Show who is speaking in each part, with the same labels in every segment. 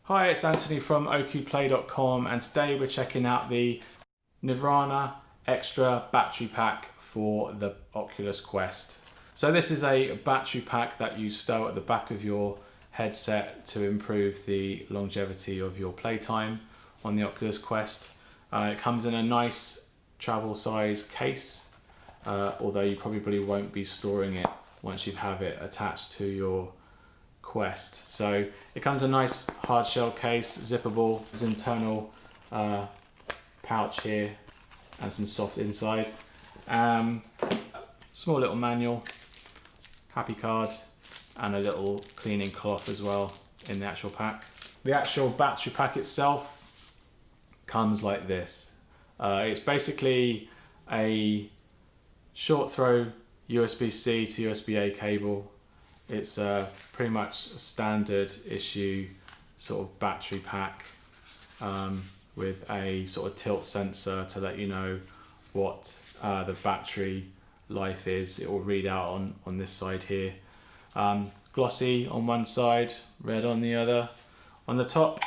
Speaker 1: Hi, it's Anthony from oqplay.com, and today we're checking out the Nivrana extra battery pack for the Oculus Quest. So this is a battery pack that you stow at the back of your headset to improve the longevity of your playtime on the Oculus Quest. It comes in a nice travel size case, although you probably won't be storing it once you have it attached to your Quest. So it comes in a nice hard shell case, zippable. There's an internal pouch here and some soft inside. Small little manual, happy card, and a little cleaning cloth as well in the actual pack. The actual battery pack itself comes like this. It's basically a short throw USB-C to USB-A cable. It's pretty much a standard issue sort of battery pack with a sort of tilt sensor to let you know what the battery life is. It will read out on this side here. Glossy on one side, red on the other. On the top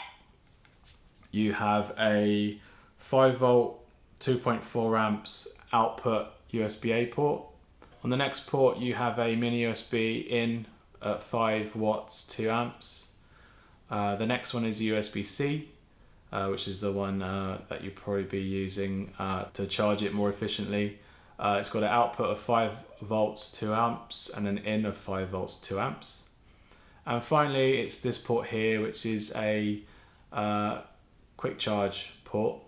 Speaker 1: you have a 5 volt 2.4 amps output USB-A port. On the next port you have a mini USB in at 5 watts 2 amps. The next one is USB-C, which is the one that you'll probably be using to charge it more efficiently. It's got an output of 5 volts 2 amps and an in of 5 volts 2 amps. And finally it's this port here, which is a quick charge port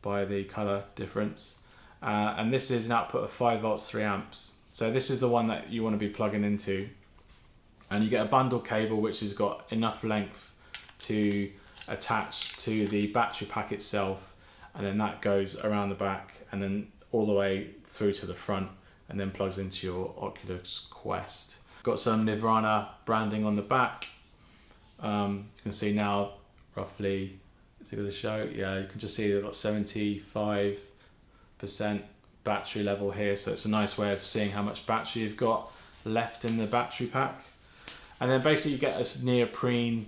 Speaker 1: by the color difference, and this is an output of 5 volts 3 amps. So this is the one that you want to be plugging into, and you get a bundle cable which has got enough length to attach to the battery pack itself, and then that goes around the back and then all the way through to the front and then plugs into your Oculus Quest. Got some Nivrana branding on the back. You can see now roughly, is it going to show? Yeah, you can just see they've got 75% battery level here, so it's a nice way of seeing how much battery you've got left in the battery pack. And then basically you get this neoprene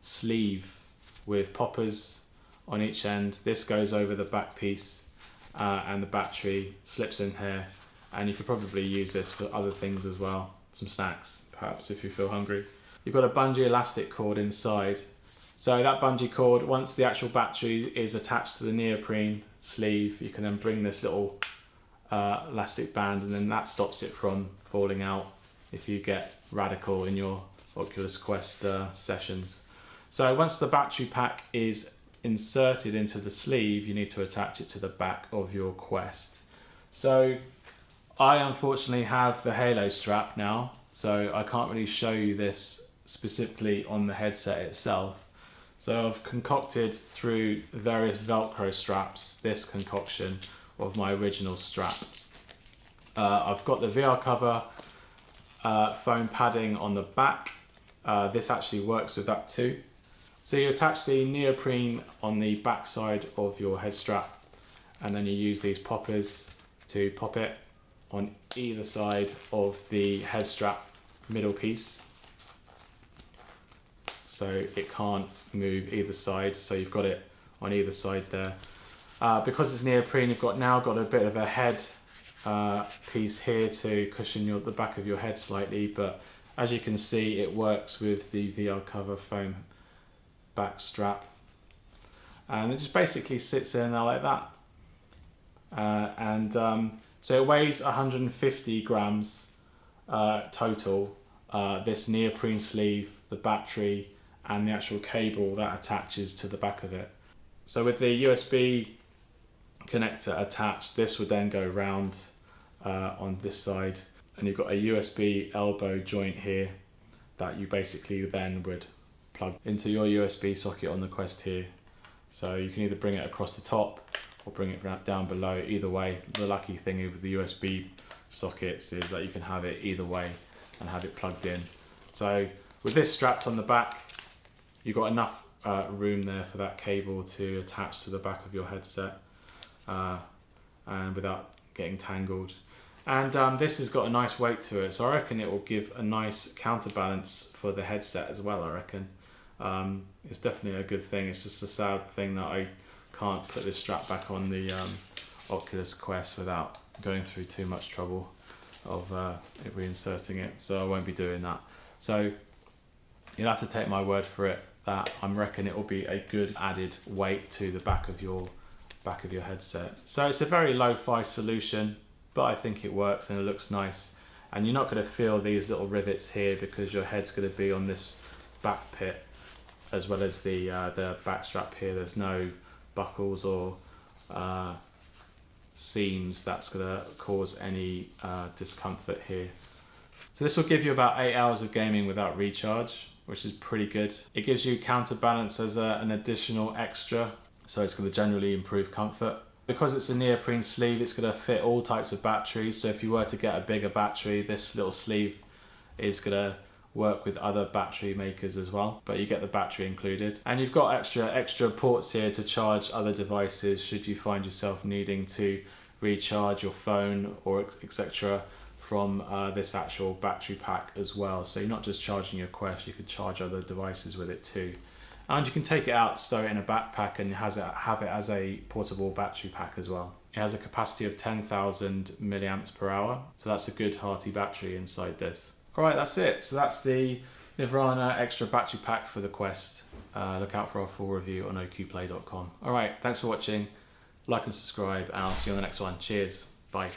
Speaker 1: sleeve with poppers on each end. This goes over the back piece and the battery slips in here, and you could probably use this for other things as well, some snacks perhaps if you feel hungry. You've got a bungee elastic cord inside, so that bungee cord, once the actual battery is attached to the neoprene sleeve, you can then bring this little elastic band, and then that stops it from falling out if you get radical in your Oculus Quest sessions. So once the battery pack is inserted into the sleeve, you need to attach it to the back of your Quest. So I unfortunately have the Halo strap now, so I can't really show you this specifically on the headset itself. So I've concocted through various Velcro straps this concoction of my original strap. I've got the VR cover foam padding on the back. This actually works with that too. So you attach the neoprene on the back side of your head strap, and then you use these poppers to pop it on either side of the head strap middle piece, so it can't move either side, so you've got it on either side there. Because it's neoprene, you've now got a bit of a head piece here to cushion the back of your head slightly, but as you can see it works with the VR cover foam back strap, and it just basically sits in there like that. So it weighs 150 grams total, this neoprene sleeve, the battery and the actual cable that attaches to the back of it. So with the USB connector attached, this would then go round on this side, and you've got a USB elbow joint here that you basically then would plug into your USB socket on the Quest here. So you can either bring it across the top or bring it down below. Either way, the lucky thing with the USB sockets is that you can have it either way and have it plugged in. So with this strapped on the back, you've got enough room there for that cable to attach to the back of your headset and without getting tangled. And this has got a nice weight to it, so I reckon it will give a nice counterbalance for the headset as well, I reckon. It's definitely a good thing. It's just a sad thing that I can't put this strap back on the Oculus Quest without going through too much trouble of reinserting it, so I won't be doing that. So you'll have to take my word for it that I reckon it will be a good added weight to the back of your headset. So it's a very lo-fi solution, but I think it works and it looks nice. And you're not going to feel these little rivets here because your head's going to be on this back pit as well as the back strap here. There's no buckles or seams that's going to cause any discomfort here. So this will give you about 8 hours of gaming without recharge, which is pretty good. It gives you counterbalance as an additional extra, so it's going to generally improve comfort. Because it's a neoprene sleeve, it's going to fit all types of batteries, so if you were to get a bigger battery, this little sleeve is going to work with other battery makers as well, but you get the battery included. And you've got extra ports here to charge other devices should you find yourself needing to recharge your phone or etc. from this actual battery pack as well. So you're not just charging your Quest, you can charge other devices with it too. And you can take it out, stow it in a backpack, and have it as a portable battery pack as well. It has a capacity of 10,000 milliamps per hour, so that's a good hearty battery inside this. Alright, that's it. So that's the Nivrana extra battery pack for the Quest. Look out for our full review on oqplay.com. Alright, thanks for watching. Like and subscribe, and I'll see you on the next one. Cheers. Bye.